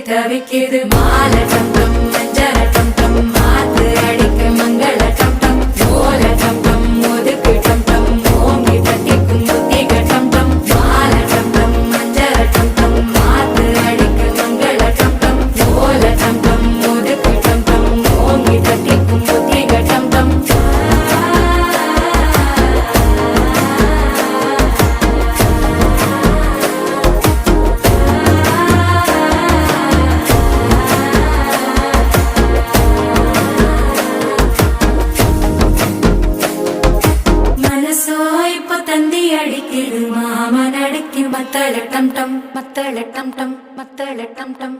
தவிக்குது மால டம் டம் மஞ்சள டம் டம் மாத்து அடிக்க மங்கள டம் டம் ஓல டம் டம் ஒதுக்கு டம் டம் ஓங்கி தட்டிக்கும் புத்திக டம் டம் மால டம் டம் மஞ்சள டம் டம் மாத்து அடிக்க மங்கள டம் டம் ஓல டம் டம் ஒதுக்கு டம் டம் ஓங்கி தட்டிக்கும் புத்திக டம் டம் தந்தி அடிக்குது மாமன் அடிக்கு மத்தள டம் டம் மத்தள டம் டம் மத்தள டம் டம்